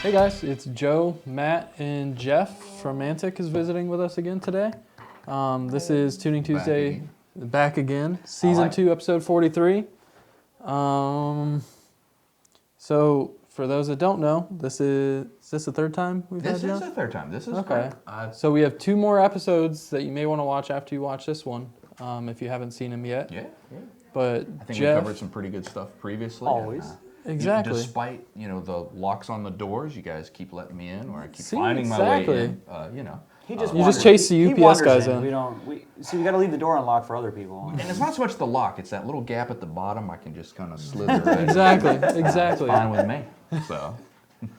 Hey guys, it's Joe, Matt, and Geoff from Mantic is visiting with us again today. This is Tuning Tuesday, back again, Season 2, Episode 43. So, for those that don't know, is this the third time we've had you on? This is the third time. This is okay. So we have 2 more episodes that you may want to watch after you watch this one, if you haven't seen them yet. Yeah. But I think Geoff, we covered some pretty good stuff previously. Always. Exactly. Despite, the locks on the doors, you guys keep letting me in, or I keep finding my way in. He just you just chase the UPS guys in. We got to leave the door unlocked for other people. And it's not so much the lock; it's that little gap at the bottom. I can just kind of slither. Exactly. It's fine with me. So,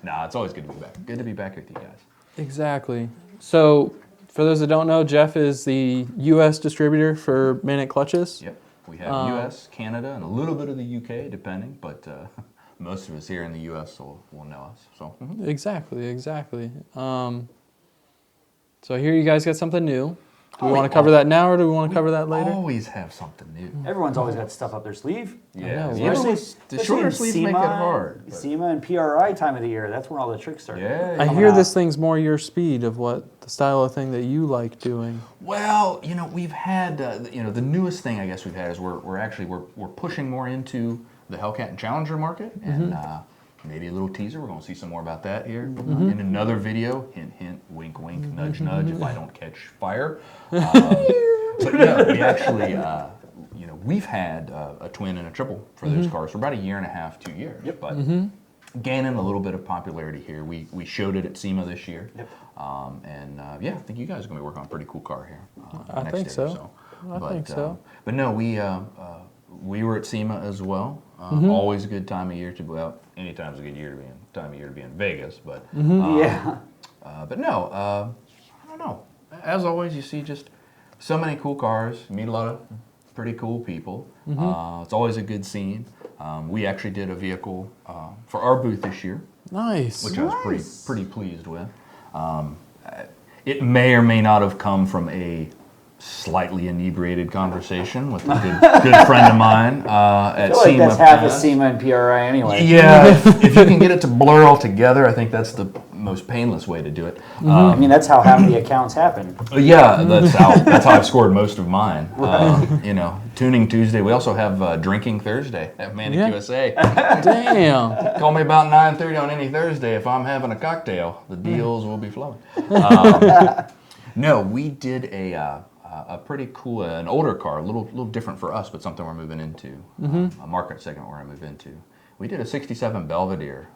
it's always good to be back. Good to be back with you guys. Exactly. So, for those that don't know, Geoff is the U.S. distributor for Mantic clutches. Yep. We have U.S., Canada, and a little bit of the U.K., depending, but most of us here in the U.S. will know us. So Exactly. So I hear you guys got something new. Do we want to cover that now, or do we want to cover that later? Always have something new. Everyone's always got stuff up their sleeve. Yeah. The shorter sleeves make it hard. SEMA and PRI time of the year, that's when all the tricks start. Yeah. I hear this thing's more your speed of what the style of thing that you like doing. Well, we've had, the newest thing I guess we've had is we're pushing more into the Hellcat and Challenger market, and maybe a little teaser. We're going to see some more about that here in another video. Hint, hint, wink, wink, nudge, nudge. If I don't catch fire, but yeah, we actually, we've had a twin and a triple for those cars for about a year and a half, 2 years. Yep. But gaining a little bit of popularity here. We showed it at SEMA this year. Yep. I think you guys are going to be working on a pretty cool car here. I think so. I think so. But no, we were at SEMA as well. Always a good time of year to go out. Anytime's a good time of year to be in Vegas. But but no, I don't know. As always, you see just so many cool cars. You meet a lot of pretty cool people. It's always a good scene. We actually did a vehicle for our booth this year. Nice. Which I was pretty pleased with. It may or may not have come from a slightly inebriated conversation with a good friend of mine at SEMA. I feel like that's half of SEMA and PRI anyway. Yeah, if you can get it to blur all together, I think that's the most painless way to do it. That's how half the accounts happen. Yeah, that's how I've scored most of mine. Tuning Tuesday. We also have Drinking Thursday at Mantic USA. Damn. Call me about 9:30 on any Thursday if I'm having a cocktail. The deals will be flowing. No, we did a pretty cool, an older car, a little different for us, but something we're moving into, a market segment we're going to move into. We did a 67 Belvedere,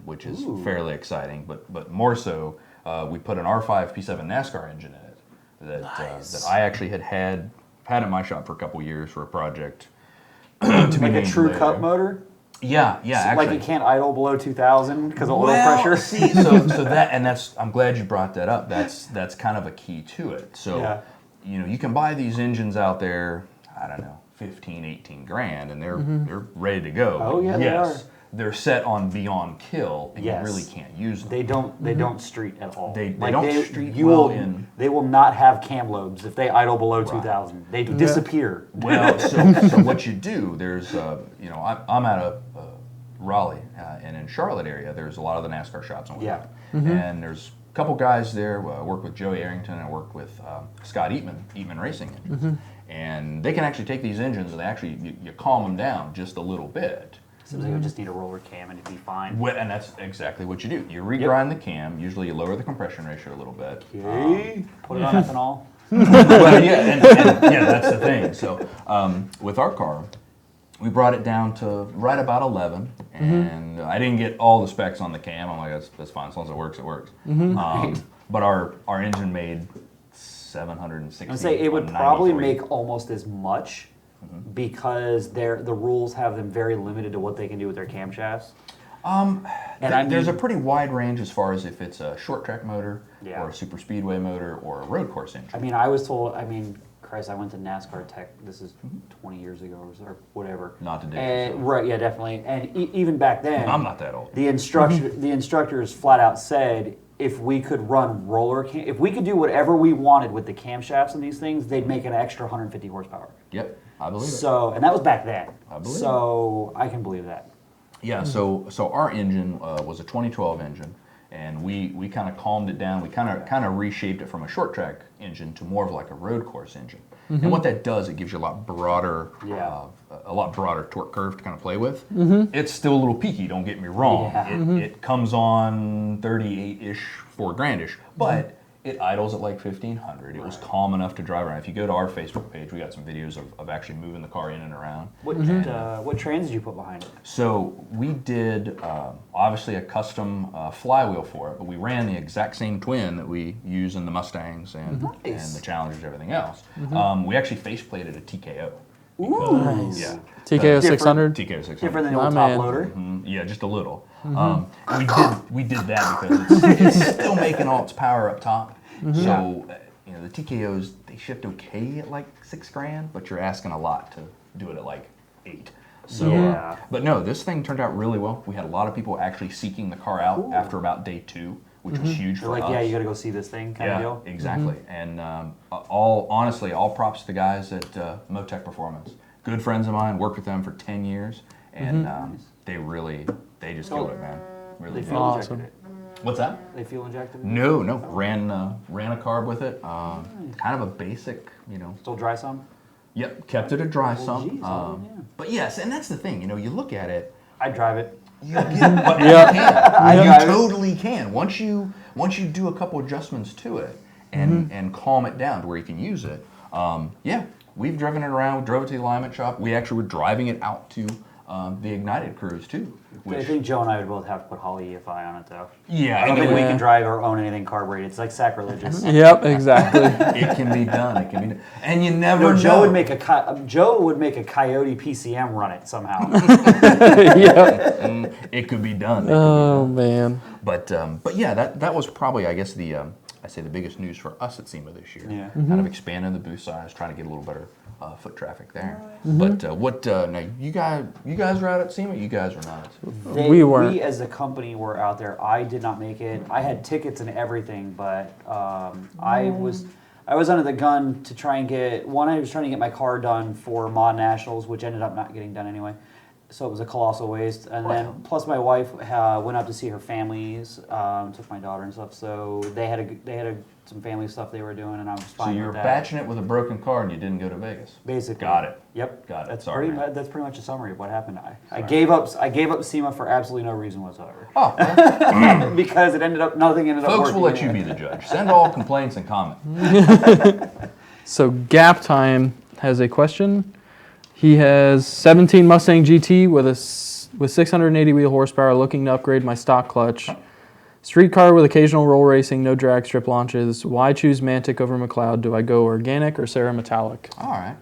which is fairly exciting, but more so, we put an R5 P7 NASCAR engine in it that I actually had in my shop for a couple years for a project. Like a true cup motor? Yeah, so actually. Like it can't idle below 2,000 because of oil pressure? See, so that, and I'm glad you brought that up. That's kind of a key to it. So, you can buy these engines out there, I don't know, 15, 18 grand, and they're ready to go. Oh, yeah, they are. They're set on beyond kill, and you really can't use them. They don't street at all. They don't street well in. They will not have cam lobes if they idle below 2,000. They disappear. Well, so what you do, there's, I'm at a Raleigh, and in Charlotte area, there's a lot of the NASCAR shops. And there's a couple guys there. I work with Joey Arrington, and I work with Scott Eatman Racing Engines. And they can actually take these engines, and you calm them down just a little bit. Seems like you just need a roller cam and it'd be fine. Well, and that's exactly what you do. You regrind the cam. Usually you lower the compression ratio a little bit. Okay. Put it on ethanol. Well, and that's the thing. So with our car, we brought it down to right about 11, and I didn't get all the specs on the cam. I'm like, that's fine. As long as it works, it works. But our engine made 760. I would say it would probably make almost as much because the rules have them very limited to what they can do with their camshafts. There's a pretty wide range as far as if it's a short track motor or a super speedway motor or a road course engine. I was told, Christ, I went to NASCAR Tech, this is 20 years ago or whatever. Not today. Right, yeah, definitely. And even back then, I'm not that old. The instructors flat out said, if we could run if we could do whatever we wanted with the camshafts and these things, they'd make an extra 150 horsepower. Yep, I believe it. So, and that was back then. I believe so I can believe that. Yeah, so our engine was a 2012 engine, And we kind of calmed it down. We kind of reshaped it from a short track engine to more of like a road course engine. And what that does, it gives you a lot broader, torque curve to kind of play with. It's still a little peaky, don't get me wrong. It comes on 38-ish, $4,000-ish, but it idles at like 1,500. It was calm enough to drive around. If you go to our Facebook page, we got some videos of actually moving the car in and around. What trans did you put behind it? So we did obviously a custom flywheel for it, but we ran the exact same twin that we use in the Mustangs and the Challengers, everything else. We actually faceplated a TKO. Ooh, Nice. Yeah. TKO 600. TKO 600. Different than the My old top man. loader. Yeah, just a little. We did that because it's still making all its power up top. So the TKOs, they shift okay at like $6,000, but you're asking a lot to do it at like $8,000. So, but no, this thing turned out really well. We had a lot of people actually seeking the car out after about day 2, which was huge for us. Yeah, you got to go see this thing kind of deal. Exactly. And all props to the guys at Motec Performance. Good friends of mine, worked with them for 10 years, and they just killed it, man. Really They did. fuel injected it. What's that? They fuel injected it? No. Ran a carb with it. Kind of a basic, Still dry some? Yep, kept it a dry sump. geez, But yes, and that's the thing. You look at it. I'd drive it. You can. You totally can. Once you do a couple adjustments to it and calm it down to where you can use it. We've driven it around. We drove it to the alignment shop. We actually were driving it out to the Ignited cruise too. I think Joe and I would both have to put Holly EFI on it though. Yeah, I don't think we Yeah. can drive or own anything carbureted. It's like sacrilegious. Yep, exactly. it can be done. It can be done, and you never know. Joe would make a Coyote PCM run it somehow. Yep. It could be done. Oh man. But yeah, that was probably, I guess, the biggest news for us at SEMA this year. Yeah. Kind of expanding the booth size, trying to get a little better foot traffic there. But now you guys were out at SEMA. You guys were not. We weren't. We as a company were out there. I did not make it. I had tickets and everything, but I was under the gun to try and get one. I was trying to get my car done for Mod Nationals, which ended up not getting done anyway. So it was a colossal waste. And then plus my wife went up to see her families, took my daughter and stuff. So they had some family stuff they were doing, and I was fine So with you were that. batching it with a broken car, and you didn't go to Vegas. Basically. Got it. Yep. Got it. That's Sorry, man. that's pretty much a summary of what happened. I gave up SEMA for absolutely no reason whatsoever. Oh, well, Because nothing ended up folks working. will let you be the judge. Send all complaints and comments. So Gap Time has a question. He has 17 Mustang GT with 680 wheel horsepower, looking to upgrade my stock clutch. Street car with occasional roll racing, no drag strip launches. Why choose Mantic over McLeod? Do I go organic or Sarah Metallic? All right.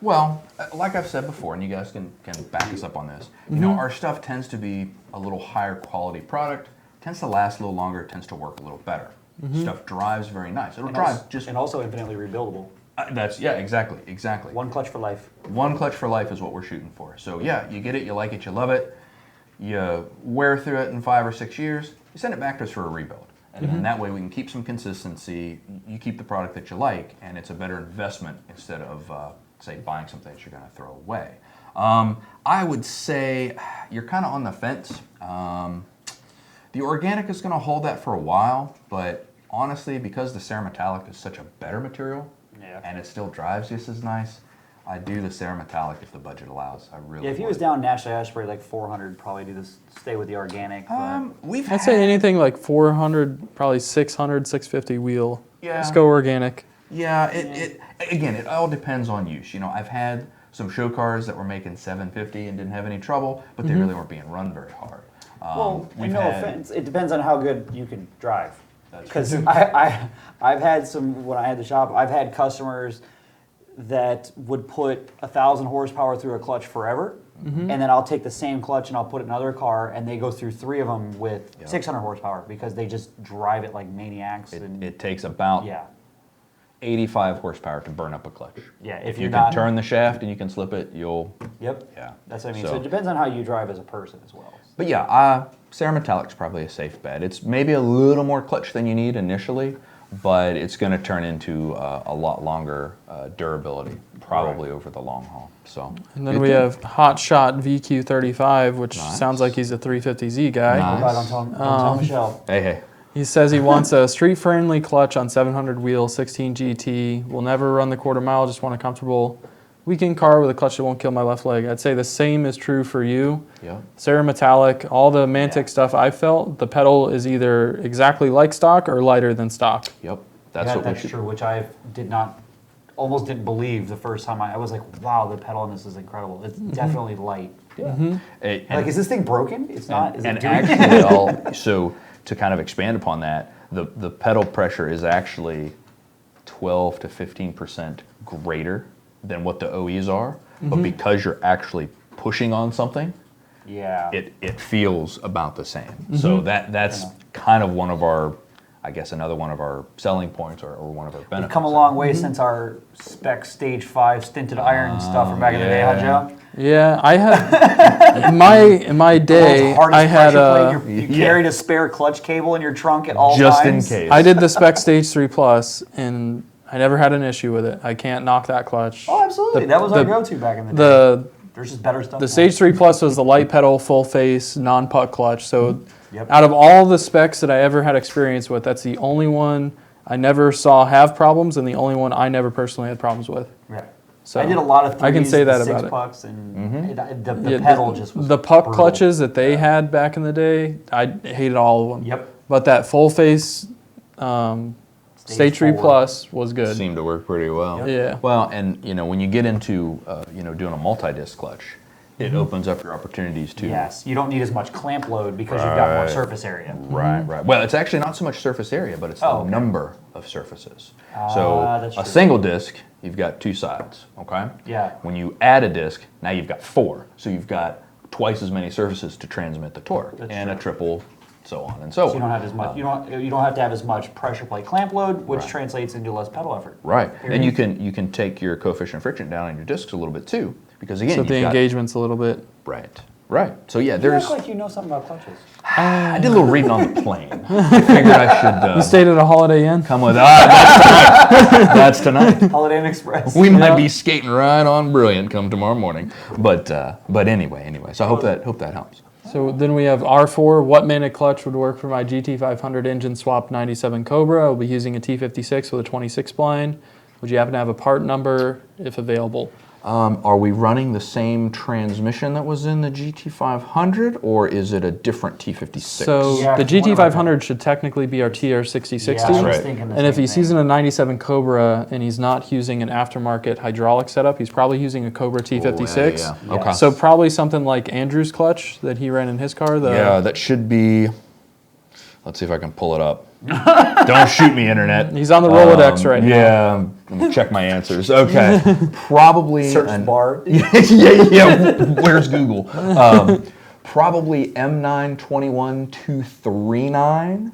Well, like I've said before, and you guys can back us up on this, our stuff tends to be a little higher quality product, tends to last a little longer, tends to work a little better. Stuff drives very nice. It'll drive and also infinitely rebuildable. Exactly. One clutch for life. One clutch for life is what we're shooting for. So yeah, you get it, you like it, you love it, you wear through it in 5 or 6 years, you send it back to us for a rebuild. And then that way we can keep some consistency, you keep the product that you like, and it's a better investment instead of, say, buying something that you're going to throw away. I would say you're kind of on the fence. The organic is going to hold that for a while, but honestly, because the Cerametallic is such a better material, and it still drives just as nice, I do the Cerametallic if the budget allows. I really Yeah, if he would. was down nationally, I'd spray like 400. Probably stay with the organic. But I'd say anything like 400, probably 600, 650 wheel. Yeah. Just go organic. Yeah, it all depends on use. I've had some show cars that were making 750 and didn't have any trouble, but they really weren't being run very hard. Offense, it depends on how good you can drive. That's Because true. I've had when I had the shop, I've had customers that would put 1,000 horsepower through a clutch forever, and then I'll take the same clutch and I'll put it in another car, and they go through 3 of them with 600 horsepower because they just drive it like maniacs. It takes about 85 horsepower to burn up a clutch. Yeah, if you can turn the shaft and you can slip it, you'll... Yep. Yeah. That's what I mean. So it depends on how you drive as a person as well. But yeah, Cerametallic's probably a safe bet. It's maybe a little more clutch than you need initially, but it's going to turn into a lot longer durability, probably over the long haul. So. And then we have Hot Shot VQ35, which sounds like he's a 350Z guy. Nice. Don't tell Michelle. Hey. He says he wants a street-friendly clutch on 700 wheel, 16 GT. Will never run the quarter mile, just want a comfortable weekend car with a clutch that won't kill my left leg. I'd say the same is true for you. Yeah. Cerametallic, all the Mantic stuff I felt, the pedal is either exactly like stock or lighter than stock. Yep. That's true, which I almost didn't believe the first time. I was like, wow, the pedal on this is incredible. It's definitely light. Like, is this thing broken? It's not. Is it doing actually, so to kind of expand upon that, the pedal pressure is actually 12 to 15% greater than what the OEs are, but because you're actually pushing on something, it feels about the same. So that's kind of one of our, I guess, another one of our selling points or one of our benefits. We've come a long way since our spec stage 5 stinted iron stuff from back in the day, huh, Joe? Yeah, I had in my day I had you carried a spare clutch cable in your trunk at all just times. in case. I did the spec stage 3 plus and I never had an issue with it. I can't knock that clutch. Oh, absolutely. That was our go-to back in the day. There's just better stuff. The Stage 3 Plus was the light pedal, full face, non-puck clutch. So out of all the specs that I ever had experience with, that's the only one I never saw have problems and the only one I never personally had problems with. Right. So I did a lot of threes, I can say that six about it. pucks, and the pedal just was the puck brutal. clutches that they had back in the day, I hated all of them. Yep. But that full face Stage 3 4 Plus was good. Seemed to work pretty well. Yeah. Well, and when you get into doing a multi-disc clutch, it opens up your opportunities to. Yes, you don't need as much clamp load because you've got more surface area. Right. Well, it's actually not so much surface area, but it's the number of surfaces. That's So true. a single disc, you've got 2 sides. Okay. Yeah. When you add a disc, now you've got 4. So you've got twice as many surfaces to transmit the torque, and a triple. So on and so on. So you don't have as much. You don't have to have as much pressure plate clamp load, which translates into less pedal effort. Right, and you can take your coefficient of friction down on your discs a little bit too, because again, So the engagement's a little bit. Right. So yeah, You there's. look like you know something about clutches. I did a little reading on the plane. I figured I should. You stayed at a Holiday Inn? Come with that's tonight. Holiday Inn Express. We might be skating right on Brilliant come tomorrow morning, but anyway. So I hope that helps. So then we have R4. What Mantic clutch would work for my GT500 engine swap 97 Cobra? I'll be using a T56 with a 26 blind. Would you happen to have a part number if available? Are we running the same transmission that was in the GT500, or is it a different T56? So the GT500 should technically be our TR6060. Yeah, I was thinking the And if same he's thing. using a 97 Cobra and he's not using an aftermarket hydraulic setup, he's probably using a Cobra T56. Yeah. Okay. So probably something like Andrew's clutch that he ran in his car. Yeah, that should be. Let's see if I can pull it up. Don't shoot me, internet. He's on the Rolodex right now. Yeah, I'm gonna check my answers. Okay, probably Search bar. yeah. Where's Google? Probably M921239.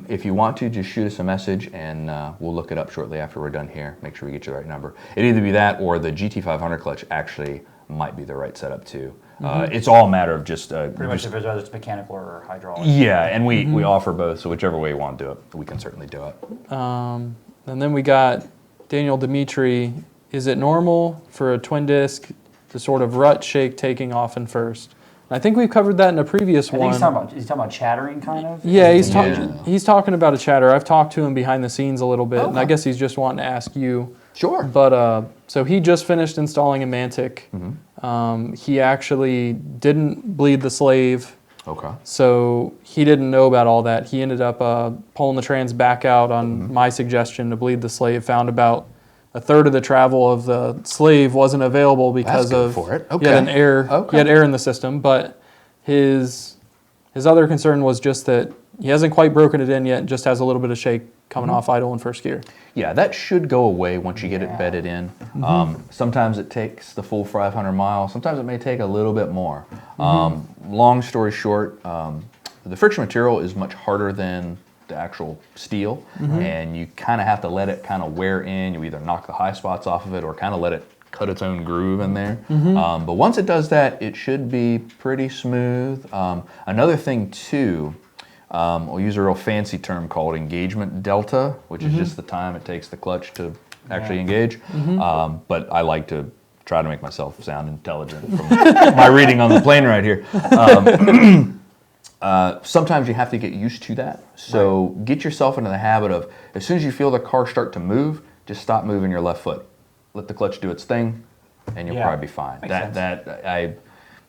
If you want to, just shoot us a message and we'll look it up shortly after we're done here. Make sure we get you the right number. It'd either be that or the GT500 clutch actually might be the right setup too. It's all a matter of just Pretty much if it's mechanical or hydraulic. yeah, and we offer both, so whichever way you want to do it, we can certainly do it. And then we got Daniel Dimitri. Is it normal for a twin disc to sort of rut shake taking off in first? And I think we've covered that in a previous I think one. he's talking about chattering, kind of. Yeah, he's talking about a chatter. I've talked to him behind the scenes a little bit, and I Okay. guess he's just wanting to ask you. Sure. But so he just finished installing a Mantic. He actually didn't bleed the slave, Okay. so he didn't know about all that. He ended up pulling the trans back out on my suggestion to bleed the slave. Found about a third of the travel of the slave wasn't available because good of for it. he had Okay. he had air in the system. But his other concern was just that he hasn't quite broken it in yet. Just has a little bit of shake coming off idle in first gear. Yeah, that should go away once you get it bedded in. Sometimes it takes the full 500 miles. Sometimes it may take a little bit more. Long story short, the friction material is much harder than the actual steel, and you kind of have to let it kind of wear in. You either knock the high spots off of it or kind of let it cut its own groove in there. But once it does that, it should be pretty smooth. Another thing too, we'll use a real fancy term called engagement delta, which is just the time it takes the clutch to actually engage. But I like to try to make myself sound intelligent from my reading on the plane right here. Sometimes you have to get used to that. So get yourself into the habit of, as soon as you feel the car start to move, just stop moving your left foot. Let the clutch do its thing, and you'll probably be fine.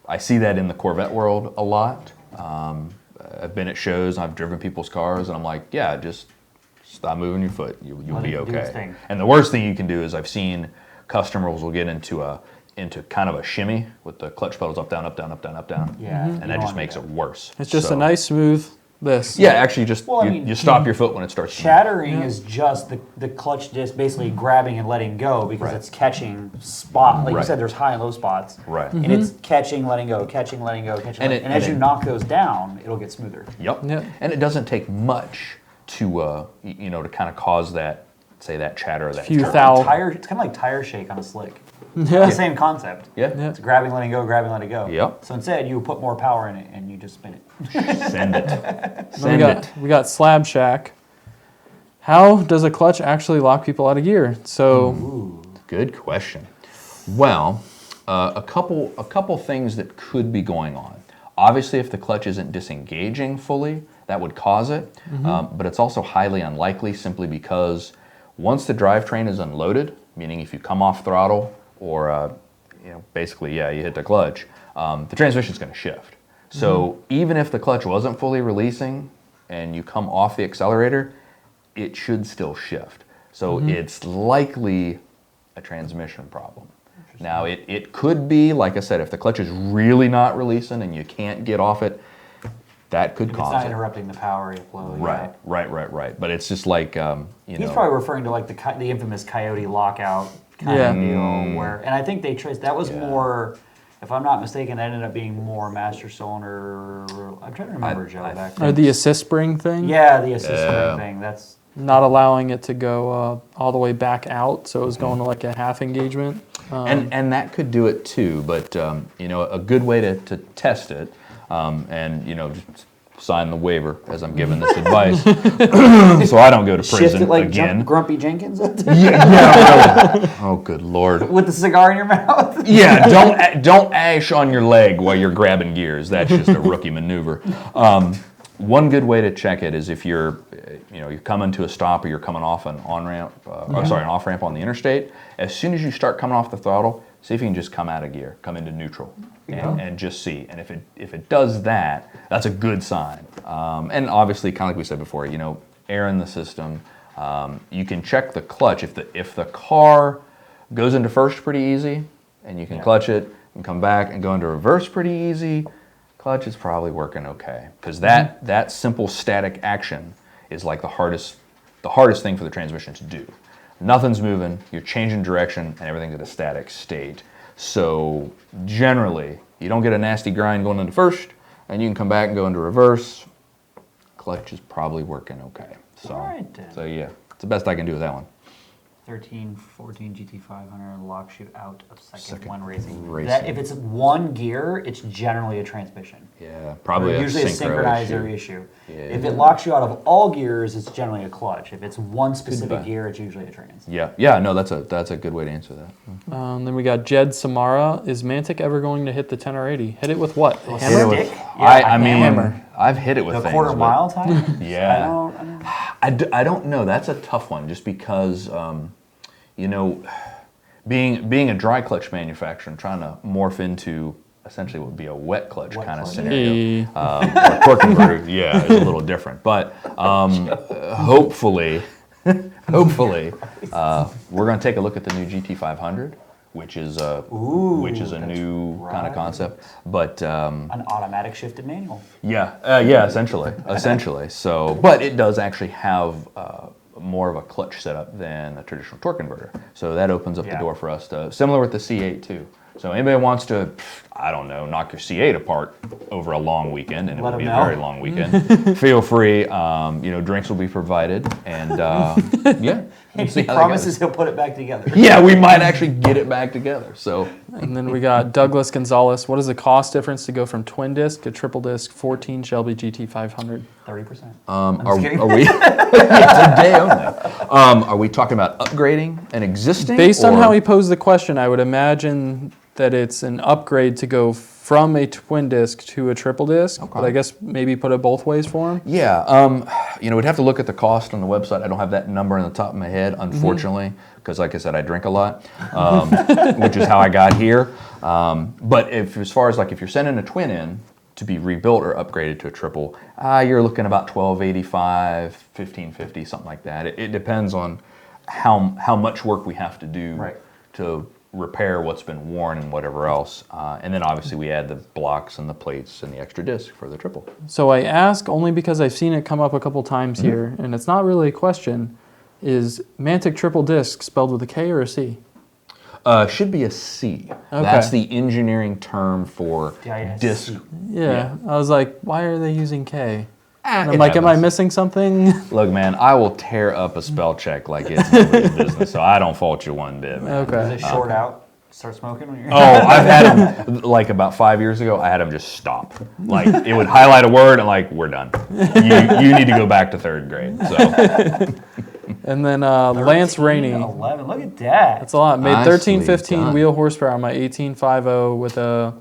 I see that in the Corvette world a lot. I've been at shows, I've driven people's cars, and I'm like, yeah, just stop moving your foot. You'll be okay. And the worst thing you can do is I've seen customers will get into kind of a shimmy with the clutch pedals up, down, up, down, up, down, up, down. Yeah. And that just makes it worse. It's just a nice smooth this. Yeah, actually just you stop your foot when it starts chattering is just the clutch disc basically grabbing and letting go because it's catching spot. Like you said, there's high and low spots. Right. And it's catching, letting go, catching, letting go, catching. And as you knock those down, it'll get smoother. Yep. And it doesn't take much to to kind of cause that, say, that chatter, that few it's kind of like tire shake on a slick. The same concept. Yeah. It's grabbing, letting go, grabbing, letting go. Yep. So instead, you put more power in it and you just spin it. Send it. We got Slab Shack. How does a clutch actually lock people out of gear? So, good question. Well, a couple things that could be going on. Obviously, if the clutch isn't disengaging fully, that would cause it. But it's also highly unlikely simply because once the drivetrain is unloaded, meaning if you come off throttle or basically, you hit the clutch, the transmission's going to shift. So even if the clutch wasn't fully releasing and you come off the accelerator, it should still shift. So it's likely a transmission problem. Now, it could be, like I said, if the clutch is really not releasing and you can't get off it, that could cause it. It's not interrupting the power flow. Right. But it's just like, He's probably referring to like the infamous Coyote lockout kind of deal where, and I think they traced, that was more, if I'm not mistaken, that ended up being more master cylinder. I'm trying to remember, Joe, back then. or the assist spring thing? Yeah, the assist spring thing. That's not allowing it to go all the way back out, so it was going to like a half engagement. And that could do it too, but a good way to test it, and just sign the waiver as I'm giving this advice, so I don't go to prison shift it like again. Grumpy Jenkins. Really. Oh, good Lord. With the cigar in your mouth. Yeah, don't ash on your leg while you're grabbing gears. That's just a rookie maneuver. One good way to check it is if you're coming to a stop or you're coming off an on-ramp, an off-ramp on the interstate. As soon as you start coming off the throttle, see if you can just come out of gear, come into neutral, and just see. And if it does that, that's a good sign. And obviously, kind of like we said before, air in the system. You can check the clutch if the car goes into first pretty easy, and you can clutch it and come back and go into reverse pretty easy. Clutch is probably working okay because that simple static action is like the hardest thing for the transmission to do. Nothing's moving, you're changing direction, and everything's at a static state. So generally, you don't get a nasty grind going into first, and you can come back and go into reverse. Clutch is probably working okay. So, all right, then. So yeah, it's the best I can do with that one. 13, 14 GT500 locks you out of second when racing. Racing. That, if it's one gear, it's generally a transmission. Yeah, probably usually a synchro synchronizer issue. Yeah. If it locks you out of all gears, it's generally a clutch. If it's one specific gear, it's usually a trans. Yeah. No, that's a good way to answer that. Then we got Jed Samara. Is Mantic ever going to hit the 10 or 80? Hit it with what? A Hit hammer? it with- I mean, hammer. I've hit it with The things, quarter but- mile time? Yeah. I don't I don't know. That's a tough one, just because being a dry clutch manufacturer and trying to morph into essentially what would be a wet clutch kind of clutch. scenario. Or torque converter, is a little different. But hopefully, we're going to take a look at the new GT500, which is a new kind of concept. But an automatic shifted manual. essentially. So, but it does actually have more of a clutch setup than a traditional torque converter. So that opens up the door for us to, similar with the C8 too. So anybody wants to, I don't know, knock your C8 apart over a long weekend, and it will be a very long weekend, feel free. Drinks will be provided, and He promises he'll put it back together. Yeah, we might actually get it back together. So, And then we got Douglas Gonzalez. What is the cost difference to go from twin disc to triple disc 14 Shelby GT500? 30%. Are we today only? Are we talking about upgrading an existing? Based on how he posed the question, I would imagine that it's an upgrade to go from a twin disc to a triple disc, but I guess maybe put it both ways for him. Yeah, we'd have to look at the cost on the website. I don't have that number on the top of my head, unfortunately, because like I said, I drink a lot, which is how I got here. But as far as if you're sending a twin in to be rebuilt or upgraded to a triple, you're looking about $1,285, $1,550, something like that. It depends on how much work we have to do to repair what's been worn and whatever else. And then obviously we add the blocks and the plates and the extra disc for the triple. So I ask only because I've seen it come up a couple times here, and it's not really a question. Is Mantic triple disc spelled with a K or a C? Should be a C. Okay. That's the engineering term for disc. Yeah. I was like, why are they using K? And I'm It like, am I happens. missing something? Look, man, I will tear up a spell check like it's nobody's business, so I don't fault you one bit, man. Does Okay. it short out? Start smoking when you're. Oh, I've had him, about 5 years ago, I had him just stop. It would highlight a word and we're done. You need to go back to 3rd grade. So. And then Lance Rainey. 11. Look at that. That's a lot. Made Nicely 1315 done. wheel horsepower on my 1850 with a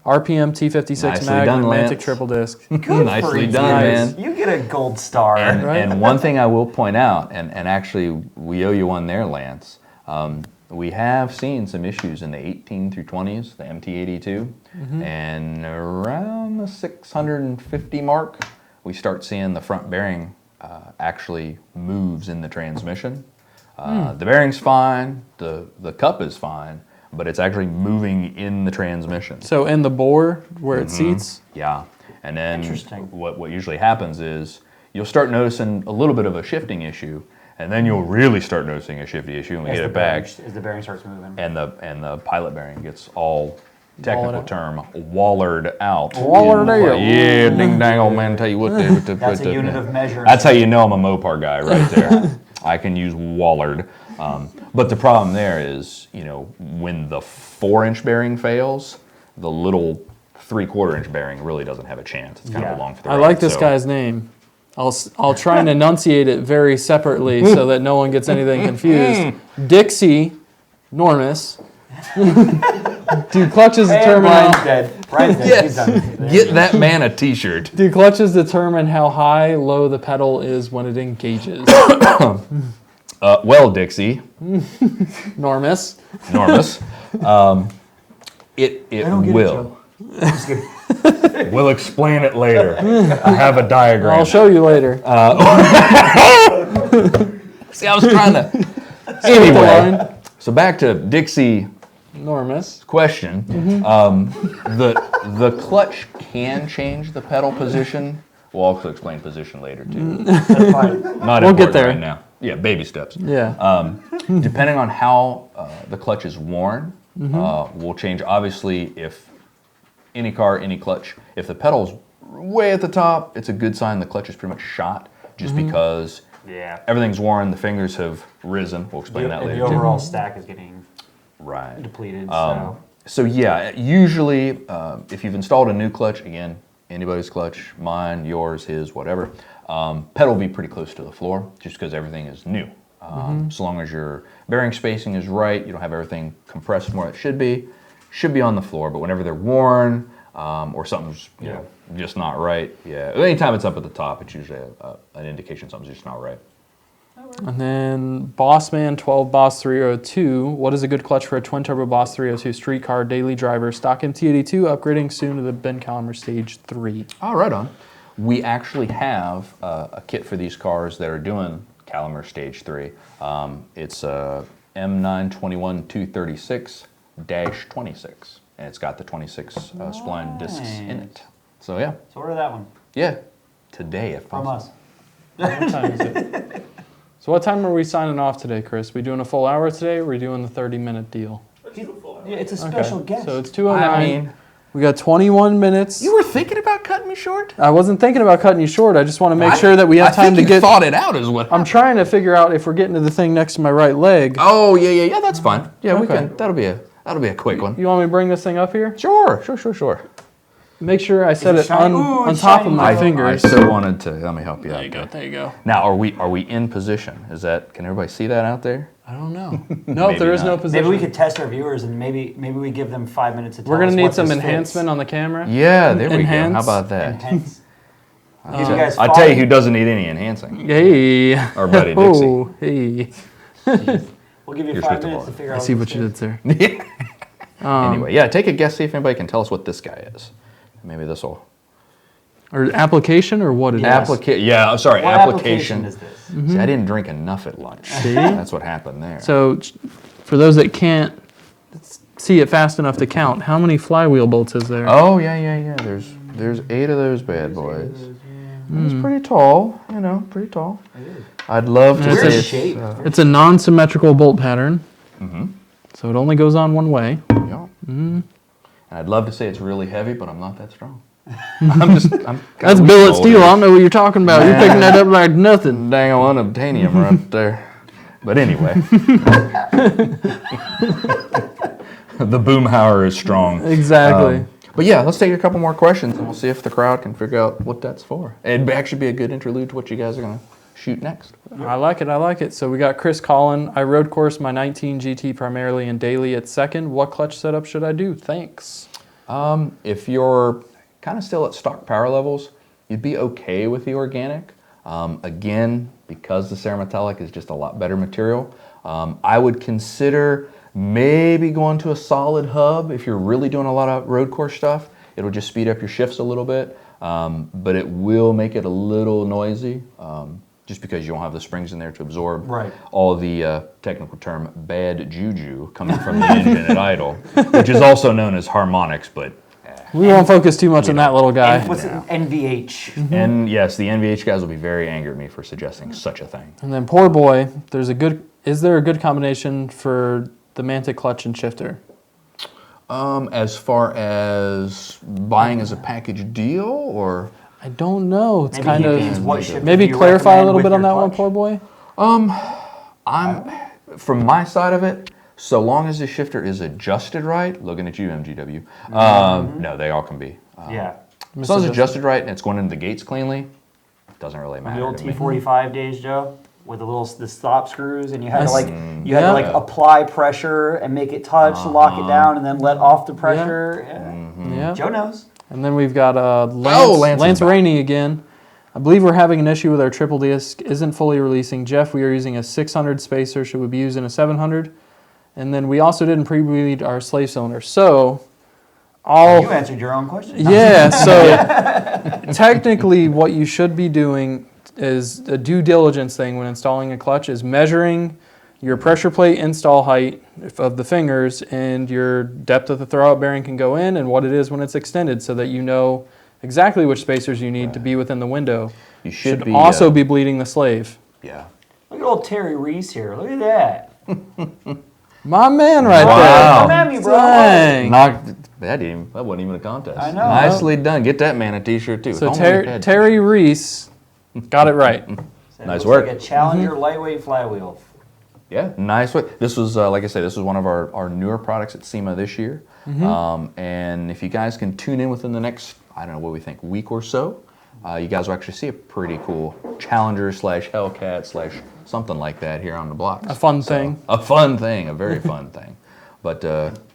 RPM T56 Nicely Magnum done, Mantic Lance. triple disc. Nicely you. done, man. You get a gold star. And one thing I will point out, and actually we owe you one there, Lance, we have seen some issues in the 18 through 20s, the MT82, and around the 650 mark, we start seeing the front bearing actually moves in the transmission. The bearing's fine, the cup is fine, but it's actually moving in the transmission. So in the bore where it seats. Yeah, and then Interesting. what usually happens is you'll start noticing a little bit of a shifting issue, and then you'll really start noticing a shifty issue, and we As get the it back, bearing- As the bearing starts moving. and the pilot bearing gets all technical Wallered out. term wallered out. Wallered out. Yeah, ding dang old man, tell you what. That's a unit of measure. That's how you know I'm a Mopar guy right there. I can use wallered. But the problem there is, when the 4-inch bearing fails, the little 3/4-inch bearing really doesn't have a chance. It's kind of along for the I ride. like this So- guy's name. I'll try and enunciate it very separately so that no one gets anything confused. Dixie Normus. Do clutches determine Brian's how, dead. Brian's dead. He's Yes. done. Get that man a T-shirt. do clutches determine how high low the pedal is when it engages? Well, Dixie, Normus. enormous. It don't get it, will. We'll explain it later. I have a diagram. I'll show you later. See, I was trying to. Anyway, so back to Dixie. Normus. Question: the clutch can change the pedal position. We'll also explain position later too. That's fine. Not We'll get important there. right now. Yeah, baby steps. Yeah. Depending on how the clutch is worn, will change. Obviously, if any car, any clutch, if the pedal's way at the top, it's a good sign the clutch is pretty much shot, just because Yeah. everything's worn, the fingers have risen. We'll explain that And later the too. overall stack is getting Right. depleted. So yeah, usually if you've installed a new clutch, again, anybody's clutch, mine, yours, his, whatever, pedal will be pretty close to the floor just because everything is new. So long as your bearing spacing is right, you don't have everything compressed more than it should be on the floor. But whenever they're worn or something's just not right, anytime it's up at the top, it's usually an indication something's just not right. And then Bossman 12 Boss 302. What is a good clutch for a twin turbo Boss 302 street car, daily driver, stock MT82, upgrading soon to the Ben Calimer Stage 3? Oh, right on. We actually have a kit for these cars that are doing Calimer Stage 3. It's a M921 236-26, and it's got the 26 spline discs in it. So yeah, So order that one today if from possible. us. What time is it? So what time are we signing off today, Chris? We doing a full hour today, or are we doing the 30-minute deal? Yeah, it's a special guest. So it's 2:09. I mean, We got 21 minutes. you were thinking about cutting me short? I wasn't thinking about cutting you short. I just want to make sure that we have time I to think you get. thought it out is what. I'm trying to figure out if we're getting to the thing next to my right leg. Oh yeah. That's fine. Yeah, we Okay. can. That'll be a quick one. You want me to bring this thing up here? Sure. Make sure I set it it shiny? on, Ooh, on it's top of shiny. my I fingers. so wanted to. Let me help you There out. you go. There you go. Now, are we in position? Can everybody see that out there? I don't know. No, there is no not. position. Maybe we could test our viewers and maybe we give them 5 minutes to tell We're gonna us need what some this enhancement fits. on the camera. Yeah, there we go. Enhance. How about that? Enhance. Give you guys I tell you 5 who doesn't need any enhancing. Hey. Our buddy Dixie. Oh, hey. We'll give you You're 5 supposed to minutes to bar. figure I out. see what what you this did there. Anyway, yeah, take a guess, see if anybody can tell us what this guy is. Maybe this will. Or application or what it is. Yeah, I'm sorry, What application is this? See, I didn't drink enough at lunch. See? That's what happened there. So, for those that can't see it fast enough to count, how many flywheel bolts is there? Oh, yeah. There's 8 of those bad boys. It's pretty tall, pretty tall. I'd love to It's say a it's, shape. It's a non-symmetrical bolt pattern. So it only goes on one way. yeah. And I'd love to say it's really heavy, but I'm not that strong. I'm That's billet steel. I don't know what you're talking about. You're picking that up like nothing. Dang on unobtainium right there. But anyway. The boomhauer is strong. Exactly. But yeah, let's take a couple more questions and we'll see if the crowd can figure out what that's for. It'd actually be a good interlude to what you guys are going to shoot next. I like it. So we got Chris Collin. I road course my 19 GT primarily and daily at second. What clutch setup should I do? Thanks. If you're kind of still at stock power levels, you'd be okay with the organic. Again, because the Cerametallic is just a lot better material, I would consider maybe going to a solid hub if you're really doing a lot of road course stuff. It'll just speed up your shifts a little bit, but it will make it a little noisy just because you don't have the springs in there to absorb all the technical term bad juju coming from the engine at idle, which is also known as harmonics, but We won't focus too much on that little guy. What's an NVH? And yes, the NVH guys will be very angry at me for suggesting such a thing. And then poor boy, is there a good combination for the Mantic clutch and shifter? As far as buying as a package deal, or I don't know. It's Maybe kind he of means what shifter maybe do you clarify a recommend little with bit on your that one, clutch? poor boy. I'm from my side of it. So long as the shifter is adjusted right, looking at you, MGW. No, they all can be. Yeah. As long as it's adjusted right and it's going into the gates cleanly, it doesn't really matter. The old to me. T45 days, Joe, with the stop screws, and you had to Yeah. apply pressure and make it touch, lock it down, and then let off the pressure. Yeah. Yeah. Joe knows. And then we've got Lance is Lance back. Rainey again. I believe we're having an issue with our triple disc. Isn't fully releasing. Jeff, we are using a 600 spacer. Should we be using a 700? And then we also didn't pre-bleed our slave cylinder. So, You answered your own question. yeah. So technically, what you should be doing is a due diligence thing when installing a clutch is measuring your pressure plate install height of the fingers and your depth of the throwout bearing can go in and what it is when it's extended, so that you know exactly which spacers you need to be within the window. You should be, also be bleeding the slave. Yeah. Look at old Terry Reese here. Look at that. My man right Wow. Come at me, bro. there. Dang. That wasn't even a contest. I know. Nicely done. Get that man a t-shirt too. So It's only a head Terry Reese got it right. Said it Nice looks work. Like a Challenger lightweight flywheel. Yeah, nice. This was, like I said, this was one of our newer products at SEMA this year. And if you guys can tune in within the next, I don't know what we think, week or so, you guys will actually see a pretty cool Challenger / Hellcat / something like that here on the block. A fun thing. A fun thing, a very fun thing. But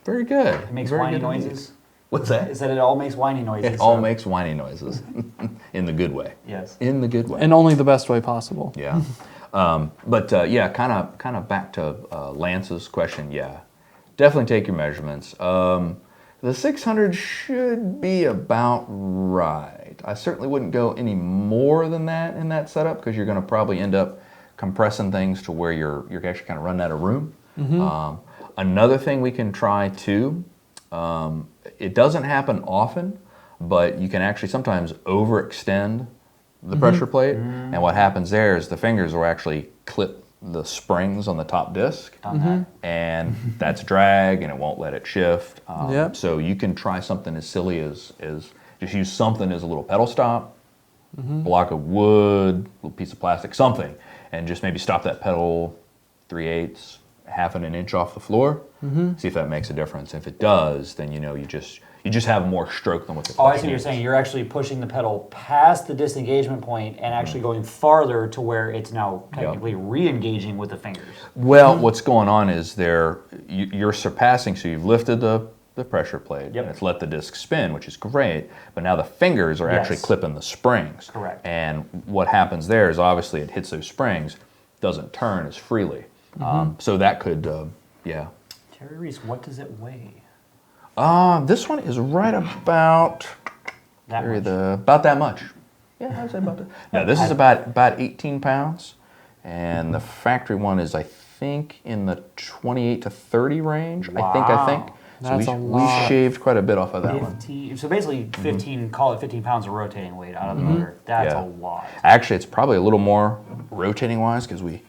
very good. It makes Very whiny good indeed. noises. What's that? It said it all makes whiny noises. It all so- makes whiny noises. In the good way. Yes. In the good way. And only the best way possible. Yeah. But kind of back to Lance's question. Yeah, definitely take your measurements. The 600 should be about right. I certainly wouldn't go any more than that in that setup because you're going to probably end up compressing things to where you're actually kind of running out of room. Another thing we can try too, it doesn't happen often, but you can actually sometimes overextend the pressure plate, and what happens there is the fingers will actually clip the springs on the top disc, and that's drag, and it won't let it shift. Yep. So you can try something as silly as just use something as a little pedal stop, block of wood, little piece of plastic, something, and just maybe stop that pedal 3/8, half an inch off the floor. See if that makes a difference. If it does, then you know you just have more stroke than what the clutch Oh, I see what you're needs. saying. You're actually pushing the pedal past the disengagement point and actually going farther to where it's now technically re-engaging with the fingers. Well, what's going on is you're surpassing, so you've lifted the pressure plate, and it's let the disc spin, which is great, but now the fingers are actually clipping the springs. Correct. And what happens there is obviously it hits those springs, doesn't turn as freely. So that could, Terry Reese, what does it weigh? This one is right about about that much. Yeah, I'd say about that. No, this is about 18 pounds, and the factory one is, I think, in the 28 to 30 range. Wow. I think. That's So a we lot. shaved quite a bit off of that one. 15, so basically 15, call it 15 pounds of rotating weight out of the motor. That's Yeah. a lot. Actually, it's probably a little more rotating wise because we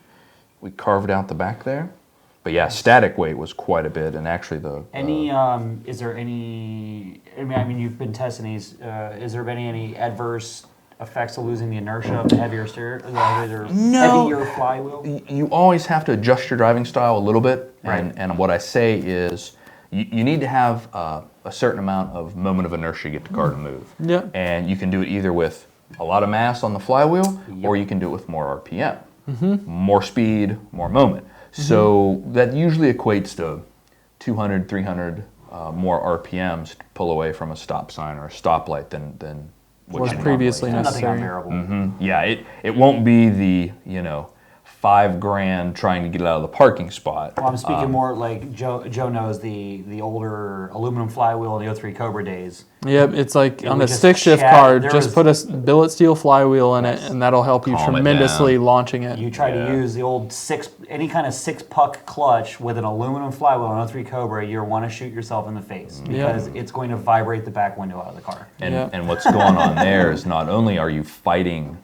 carved out the back there. But yeah, static weight was quite a bit, and actually the Is there any? I mean, you've been testing these. Is there been any adverse effects of losing the inertia of the heavier heavier flywheel? you always have to adjust your driving style a little bit, Right. and what I say is you need to have a certain amount of moment of inertia to get the car to move. Yeah. And you can do it either with a lot of mass on the flywheel, or you can do it with more RPM, more speed, more moment. So that usually equates to 200, 300 more RPMs to pull away from a stop sign or a stoplight than what Was you previously normally Nothing necessary. unbearable. Yeah, it won't be the $5,000 trying to get out of the parking spot. Well, I'm speaking more like Joe knows the older aluminum flywheel in the 03 Cobra days. Yep, it's like It on would a just stick shift chat- card, there just was- put a billet steel flywheel in it, Yes. and that'll help you Calm it tremendously down. launching it. You try to use the old any kind of 6-puck clutch with an aluminum flywheel on 03 Cobra, you want to shoot yourself in the face because it's going to vibrate the back window out of the car. And what's going on there is not only are you fighting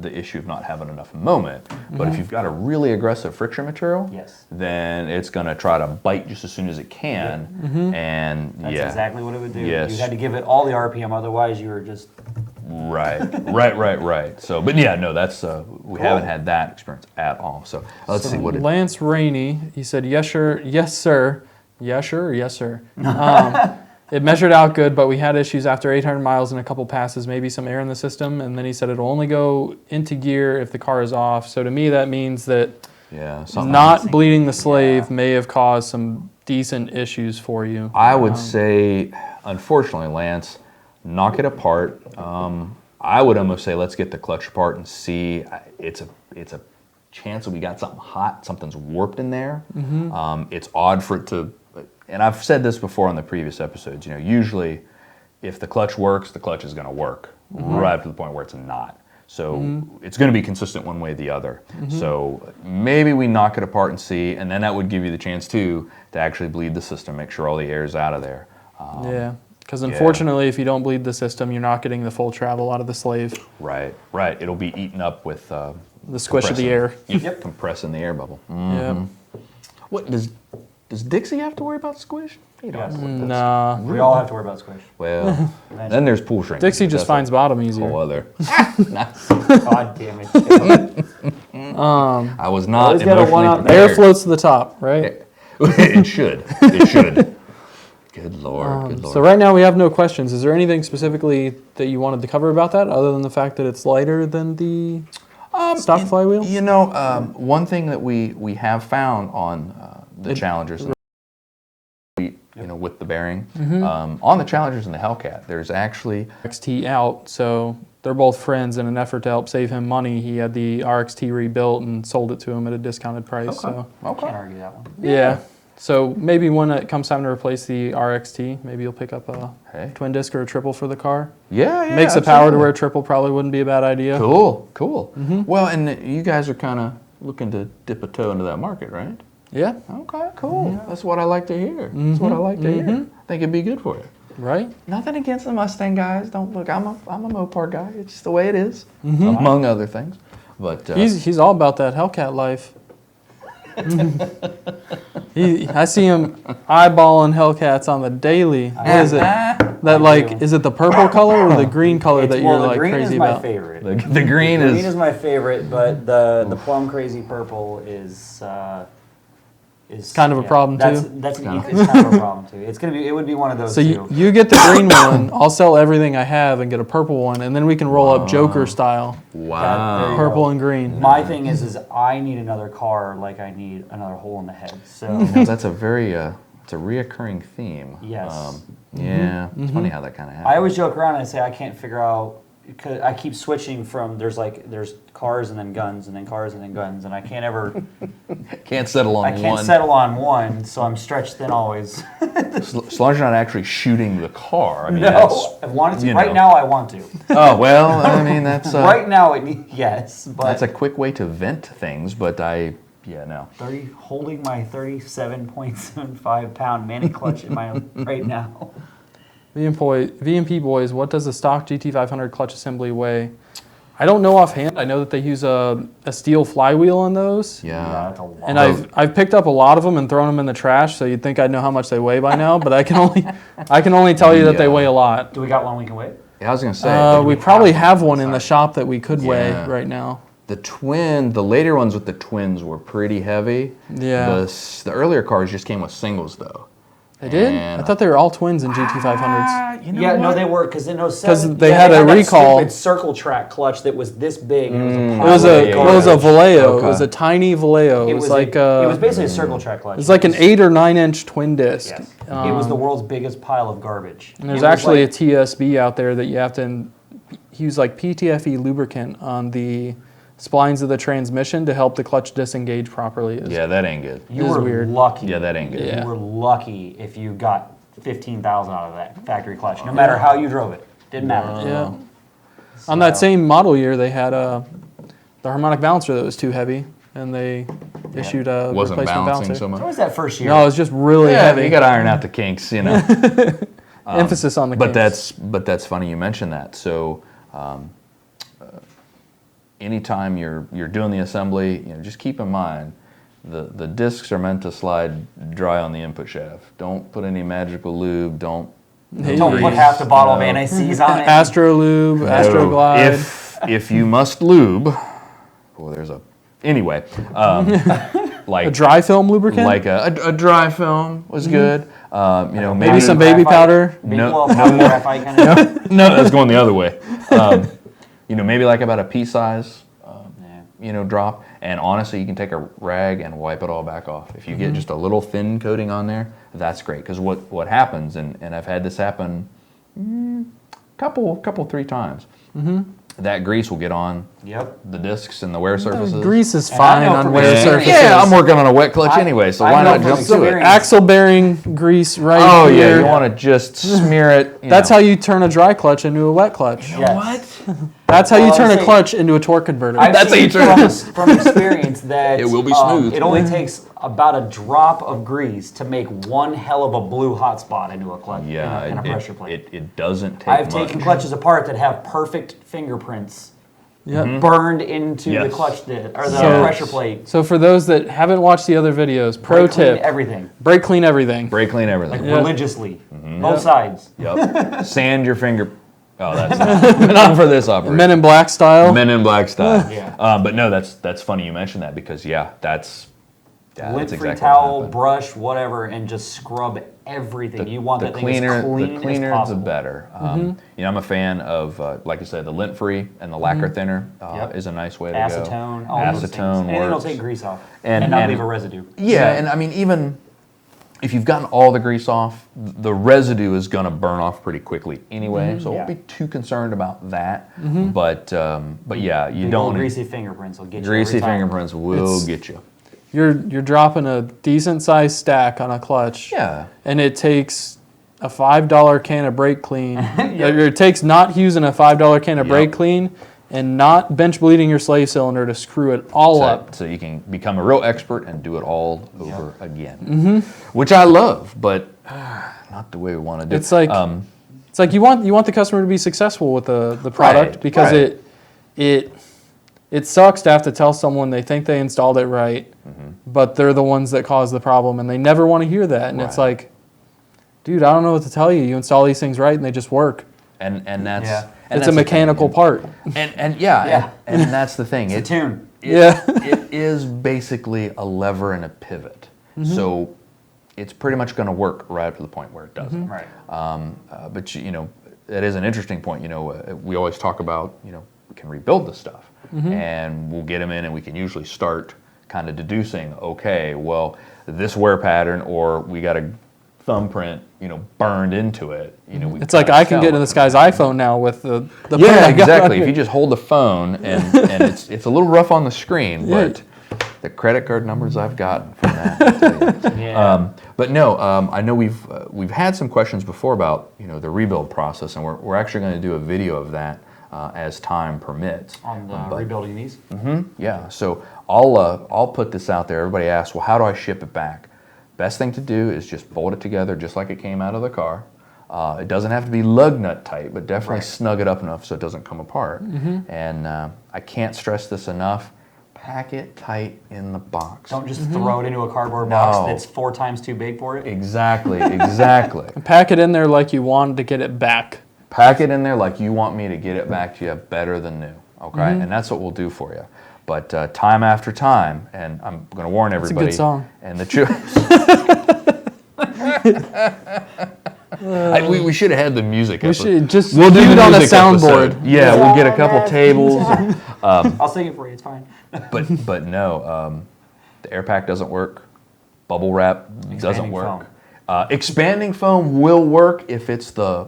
the issue of not having enough moment, but if you've got a really aggressive friction material, Yes. then it's going to try to bite just as soon as it can. And That's exactly what it would do. Yes. You had to give it all the RPM, otherwise you were just... Right. So, but yeah, no, that's we haven't had that experience at all. So let's see what it. Lance Rainey, he said, yes, sir, yes, sir. Yeah, sure, yes, sir. It measured out good, but we had issues after 800 miles and a couple passes, maybe some air in the system. And then he said it'll only go into gear if the car is off. So to me, that means that Something not bleeding the slave may have caused some decent issues for you. I would say, unfortunately, Lance, knock it apart. I would almost say let's get the clutch apart and see. It's a chance that we got something hot, something's warped in there. It's odd for it to, and I've said this before on the previous episodes. Usually, if the clutch works, the clutch is going to work right up to the point where it's not. So it's going to be consistent one way or the other. So maybe we knock it apart and see, and then that would give you the chance too to actually bleed the system, make sure all the air is out of there. Yeah, because unfortunately, if you don't bleed the system, you're not getting the full travel out of the slave. Right. It'll be eaten up with The squish of the compressing- air. Yep. compressing the air bubble. Yeah. What does Dixie have to worry about squish? He don't have to worry about Nah. We all have to worry about squish. Well, then there's pool shrink. Dixie just finds bottom easier. whole other. God damn it. I was not Always got a one emotionally out. Air prepared. floats to the top, right? It should. It should. Good Lord. Good Lord. So right now we have no questions. Is there anything specifically that you wanted to cover about that, other than the fact that it's lighter than the stock flywheel? One thing that we have found on the Challengers, with the bearing, on the Challengers and the Hellcat, there's actually RXT out, so they're both friends. In an effort to help save him money, he had the RXT rebuilt and sold it to him at a discounted price. So Can't argue that one. yeah. So maybe when it comes time to replace the RXT, maybe you'll pick up a Hey. twin disc or a triple for the car. Yeah. Makes a power to where a triple probably wouldn't be a bad idea. Cool. Well, and you guys are kind of looking to dip a toe into that market, right? Yeah, Okay, cool. That's what I like to hear. That's what I like to hear. I think it'd be good for you. right? Nothing against the Mustang guys. Don't look. I'm a Mopar guy. It's just the way it is, among other things. But He's all about that Hellcat life. I see him eyeballing Hellcats on the daily. What is it? That is it the purple color or the green color that you're the like green crazy is my about? favorite. the green Green is is my favorite, but the plum crazy purple is is kind of a problem, that's, too. That's it's kind of a problem too. It would be one of those. So you get the green one. I'll sell everything I have and get a purple one, and then we can roll up Joker style, Wow. purple and green. My thing is I need another car like I need another hole in the head. So No, that's a very it's a reoccurring theme. Yes. Yeah, it's funny how that kind of happens. I always joke around and I say I can't figure out because I keep switching from there's cars and then guns and then cars and then guns and I can't ever Can't settle on I can't one. settle on one, so I'm stretched thin always. As long as you're not actually shooting the car. I mean, No, I wanted to. you Right know. now, I want to. Oh well, I mean that's Right now, yes, but that's a quick way to vent things. But no. holding my 37.75 pound Mantic clutch in my right now. VMP boys, what does a stock GT500 clutch assembly weigh? I don't know offhand. I know that they use a steel flywheel on those. Yeah, Yeah. that's a lot. And I've picked up a lot of them and thrown them in the trash, so you'd think I'd know how much they weigh by now, but I can only tell you that they Yeah. weigh a lot. Do we got one we can weigh? I was gonna say We probably have one in the shop that we could weigh Yeah. right now. the later ones with the twins were pretty heavy. Yeah. The earlier cars just came with singles though. They did? And- I thought they were all twins in GT500s. You know Yeah, what? no, they were because in 07 'Cause they had a that recall. stupid circle track clutch that was this big. And It it was was a a pile it was a of Vallejo. Okay. It was a tiny Vallejo. It was like it was basically a circle track clutch. it was like an 8 or 9 inch twin disc. Yes. It was the world's biggest pile of garbage. And there's It was actually like- a TSB out there that you have to use like PTFE lubricant on the splines of the transmission to help the clutch disengage properly. Yeah, that ain't good. You It is were weird. lucky. Yeah, that ain't good. Yeah. You were lucky if you got 15,000 out of that factory clutch, no matter how you drove it. Didn't matter. Yeah. On that same model year, they had the harmonic balancer that was too heavy, and they issued a Wasn't replacement balancing balancer. so much. What was that first year? No, it was just really Yeah, heavy. you got to iron out the kinks, you know. Emphasis on the But kinks. that's funny you mentioned that. So, anytime you're doing the assembly, just keep in mind the discs are meant to slide dry on the input shaft. Don't put any magical lube. Don't Don't put half the bottle of anti-seize on it. Astrolube, Astroglide. If you must lube, well, there's a anyway. Like A dry film lubricant? like a dry film was good. Maybe Maybe some baby powder? No, Graphite kind of. no, that's going the other way. Maybe like about a pea size, drop. And honestly, you can take a rag and wipe it all back off. If you get just a little thin coating on there, that's great. Because what happens, and I've had this happen three times. That grease will get on Yep. the discs and the wear surfaces. Grease is And I fine know on from wear experience- surfaces. Yeah, I'm working on a wet clutch anyway, so I why know not from jump to it? experience- Axle bearing grease right Oh here. yeah, you want to just smear it. That's how you turn a dry clutch into a wet clutch. Yes. That's how Well, you I turn would a say- clutch into a torque converter. I've That's how you seen turn from experience that It will be smooth. It only takes about a drop of grease to make one hell of a blue hot spot into a clutch Yeah, in a pressure plate. It doesn't take I've much. taken clutches apart that have perfect fingerprints Yep. burned into the Yes. clutch or the So- pressure plate. So for those that haven't watched the other videos, pro Brake clean tip: everything brake clean everything. Brake clean everything. Yeah. religiously, both sides. Yep. Sand your finger. Oh, that's not for this operation. Men in Black style. Men in Black style. Yeah. But no, that's funny you mentioned that because that's Lint-free exactly what towel, happened. brush, whatever, and just scrub everything. You want the that cleaner, thing as clean the cleaner, as the possible. better. I'm a fan of, like I said, the lint-free and the lacquer thinner Yep. is a nice way to go. Acetone, all those things. Acetone Anything that'll works. take grease off And- and not and- leave a residue. Yeah, and I mean, even if you've gotten all the grease off, the residue is going to burn off pretty quickly anyway. So I won't Yeah. be too concerned about that. But yeah, you Big don't. old greasy fingerprints will get you Greasy every time. fingerprints will It's- get you. You're dropping a decent sized stack on a clutch. Yeah. And it takes a $5 can of brake clean. It takes not using a $5 can of brake Yep. clean and not bench bleeding your slave cylinder to screw it all up. So you can become a real expert and do it all over again, which I love, but not the way we want to do. It's like it's like you want the customer to be successful with the product Right, because right. it sucks to have to tell someone they think they installed it right, but they're the ones that cause the problem and they never want to hear that. And it's Right. like, dude, I don't know what to tell you. You install these things right and they just work. and that's Yeah. and It's that's a the thing. mechanical part. and Yeah. and that's the thing. It's a tune. Yeah. It is basically a lever and a pivot. So it's pretty much going to work right up to the point where it doesn't. Right. But that is an interesting point. We always talk about, we can rebuild this stuff, and we'll get them in, and we can usually start kind of deducing, okay, well, this wear pattern, or we got a thumbprint, burned into it. We It's like I can get into this guy's iPhone now with the print yeah, I got exactly. right If here. you just hold the phone and it's a little rough on the screen, Yeah. but the credit card numbers I've got from that. I'll tell you. Yeah. But no, I know we've had some questions before about the rebuild process, and we're actually going to do a video of that as time permits. On the rebuilding these. Yeah, so I'll put this out there. Everybody asks, well, how do I ship it back? Best thing to do is just bolt it together just like it came out of the car. It doesn't have to be lug nut tight, but definitely snug it up enough so it doesn't come apart. And I can't stress this enough. Pack it tight in the box. Don't just throw it into a cardboard No. box that's 4 times too big for it. Exactly. Pack it in there like you wanted to get it back. Pack it in there like you want me to get it back to you better than new, okay? And that's what we'll do for you. But time after time, and I'm going to warn everybody. It's a good song. And the truth. We should have had the music. We should just We'll do cue the it on a music soundboard. episode. Yeah, we'll get a couple tables. I'll sing it for you. It's fine. But no, the air pack doesn't work. Bubble wrap doesn't Expanding work. Expanding foam will work if it's the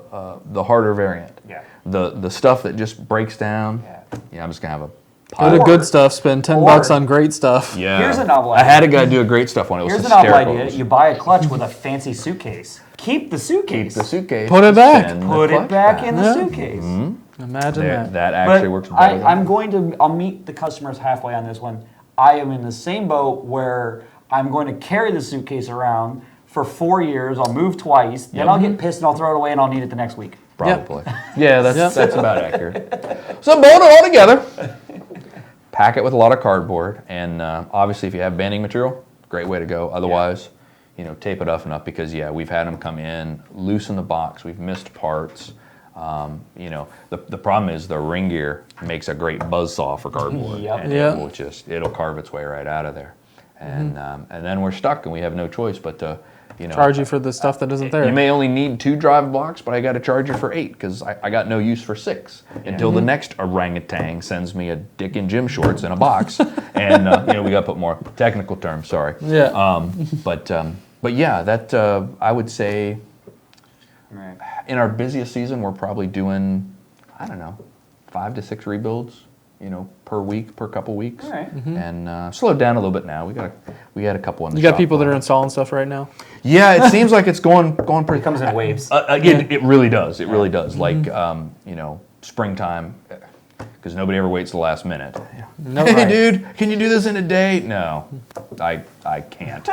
harder variant. Yeah. The stuff that just breaks down. Yeah. I'm just gonna have a Go to good stuff, spend $10 on great stuff. Yeah. Here's a novel I idea. had a guy do a great stuff one. It was Here's a novel hysterical. idea. You buy a clutch with a fancy suitcase. Keep the suitcase. The suitcase. Put it back. send the Put it clutch back in the Yeah. suitcase. Imagine that. That actually But works better. I'll meet the customers halfway on this one. I am in the same boat where I'm going to carry the suitcase around for 4 years. I'll move twice. Then I'll get pissed and I'll throw it away and I'll need it the next week. Probably. Yeah, that's Yep. that's about accurate. So bolt it all together. Pack it with a lot of cardboard, and obviously if you have banding material, great way to go. Otherwise, tape it up enough because we've had them come in, loosen the box. We've missed parts. The problem is the ring gear makes a great buzzsaw for cardboard, Yep. and Yeah. it'll carve its way right out of there, and then we're stuck and we have no choice but to Charge you for the stuff that isn't there. You may only need 2 drive blocks, but I got to charge you for 8 because I got no use for 6 until the next orangutan sends me a dick in gym shorts in a box, and we got to put more technical terms. Sorry. Yeah. But yeah, that I would say Right. in our busiest season we're probably doing 5 to 6 rebuilds. Per week, per couple weeks, All right. and slowed down a little bit now. We got a couple in the You got shop people that now. are installing stuff right now. Yeah, it seems like it's going pretty. It comes in waves. It really does. It really does. Like springtime, because nobody ever waits the last minute. No, Hey, right. dude, can you do this in a day? No, I can't.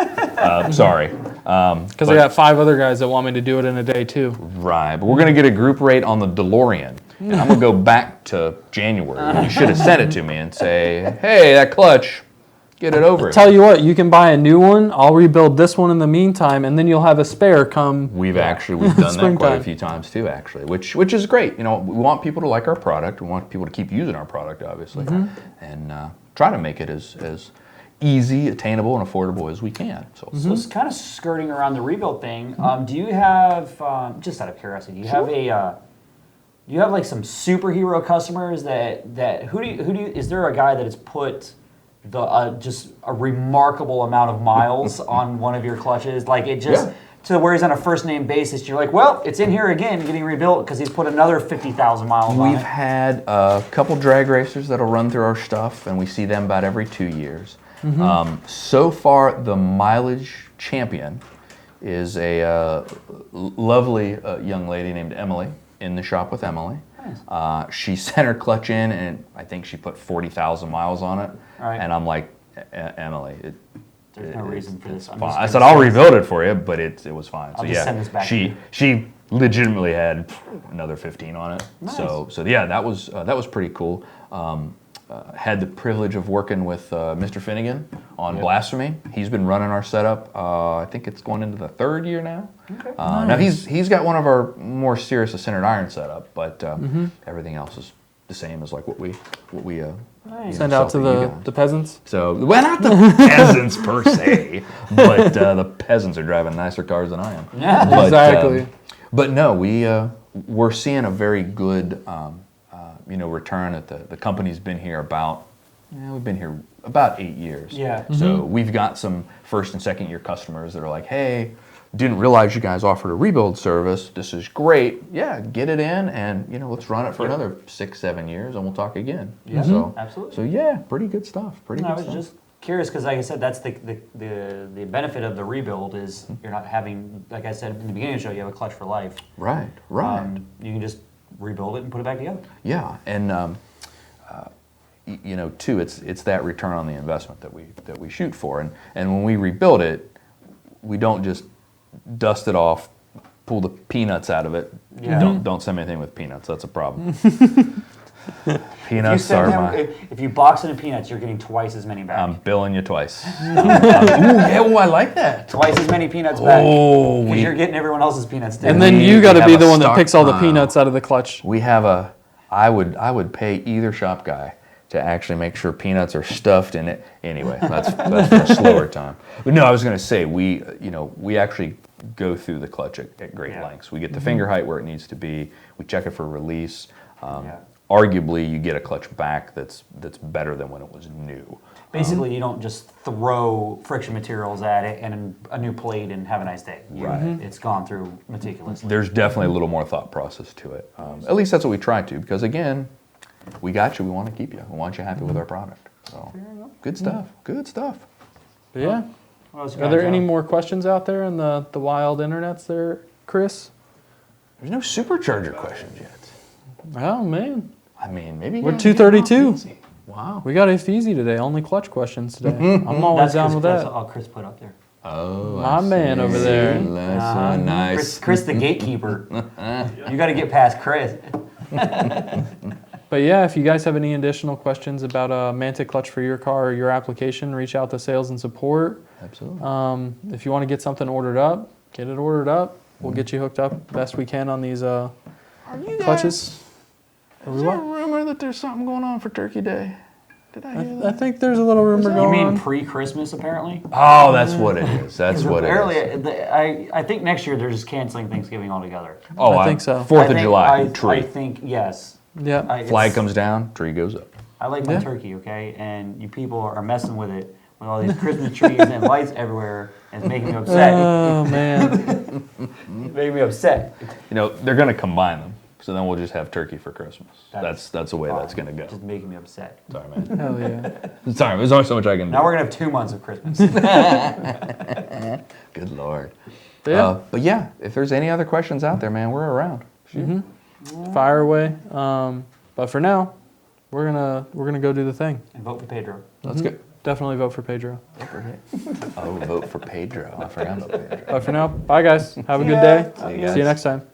Sorry. Because I got 5 other guys that want me to do it in a day too. Right, but we're gonna get a group rate on the DeLorean. And I'm gonna go back to January. You should have sent it to me and say, "Hey, that clutch, get it over." Tell you what, you can buy a new one. I'll rebuild this one in the meantime, and then you'll have a spare come. We've done that quite a Springtime. few times too, actually, which is great. We want people to like our product. We want people to keep using our product, obviously, and try to make it as easy, attainable, and affordable as we can. So, So it's kind of skirting around the rebuild thing. Do you have, just out of curiosity, do you have like some superhero customers that who do you is there a guy that has put the just a remarkable amount of miles on one of your clutches, like it just to where he's on a first name basis? You're like, well, it's in here again, getting rebuilt because he's put another 50,000 miles on we've it. had a couple drag racers that'll run through our stuff, and we see them about every 2 years. So far, the mileage champion is a lovely young lady named Emily. In the shop with Emily. Nice. She sent her clutch in, and I think she put 40,000 miles on it. Right. And I'm like, Emily, There's no reason for this. I'm fine. just I gonna said, I'll send- rebuild it for you, but it was fine. I'll just send this back to you. she legitimately had another 15 on it. Nice. So yeah, that was pretty cool. Had the privilege of working with Mr. Finnegan on Blasphemy. He's been running our setup. I think it's going into the 3rd year now. Okay. Now he's got one of our more serious centered iron setup, but everything else is the same as like what we Send out to the peasants. So, well, not the peasants per se, but the peasants are driving nicer cars than I am. Yeah, But, exactly. But no, we're seeing a very good, return. At the company's been here we've been here about 8 years. Yeah. So we've got some first and second year customers that are like, hey, didn't realize you guys offered a rebuild service. This is great. Yeah, get it in, and let's run it for another 6-7 years, and we'll talk again. Yeah, So, absolutely. So yeah, pretty good stuff. I was just curious because, like I said, that's the benefit of the rebuild is you're not having, like I said in the beginning of the show, you have a clutch for life. Right. You can just rebuild it and put it back together. Yeah, and too, it's that return on the investment that we shoot for, and when we rebuild it, we don't just dust it off, pull the peanuts out of it. Yeah. Don't send me anything with peanuts. That's a problem. Peanuts if you box it in peanuts, you're getting twice as many back. I'm billing you twice. I like that. Twice as many peanuts back. Oh, because you're getting everyone else's peanuts too. And then you got to be the one that picks all the peanuts out of the clutch. We have I would pay either shop guy to actually make sure peanuts are stuffed in it. Anyway, that's for a slower time. But no, I was going to say we actually go through the clutch at great lengths. We get the finger height where it needs to be. We check it for release. Arguably, you get a clutch back that's better than when it was new. Basically, you don't just throw friction materials at it and a new plate and have a nice day. Right. It's gone through meticulously. There's definitely a little more thought process to it. At least that's what we try to, because again, we got you. We want to keep you. We want you happy with our product. So good stuff. Good stuff. But yeah. What else you Are got, there Joe? any more questions out there in the wild internets there, Chris? There's no supercharger questions yet. Oh, man. I mean, maybe We're you gotta 232. get off easy. Wow. We got it easy today. Only clutch questions today. I'm always down with That's that. all Chris put up there. Oh, My man over there. That's nice. Chris the gatekeeper. You got to get past Chris. But yeah, if you guys have any additional questions about a Mantic clutch for your car or your application, reach out to sales and support. Absolutely. If you want to get something ordered up, get it ordered up. We'll get you hooked up best we can on these clutches. Is there a rumor that there's something going on for Turkey Day? Did I hear I think there's a little rumor You going mean on. pre-Christmas, apparently? Oh, that's what it is. That's what it Apparently, is. I think next year they're just canceling Thanksgiving altogether. Oh, I think so. 4th of July, I tree. think, yes. Yeah. Flag comes down, tree goes up. I like my Yeah. turkey, okay? And you people are messing with it with all these Christmas trees and lights everywhere, and it's making me upset. Oh, man. It's making me upset. They're going to combine them. So then we'll just have turkey for Christmas. That's the way fine. that's going to go. Just making me upset. Sorry, man. Hell yeah. Sorry, there's only so much I can do. Now we're going to have 2 months of Christmas. Good Lord. Yeah. But yeah, if there's any other questions out there, man, we're around. Shoot. Fire away. But for now, we're gonna go do the thing. And vote for Pedro. Let's go. Definitely vote for Pedro. Oh, vote for Pedro. I forgot about Pedro. But for now, bye guys. Have a good day. See you guys. See you next time.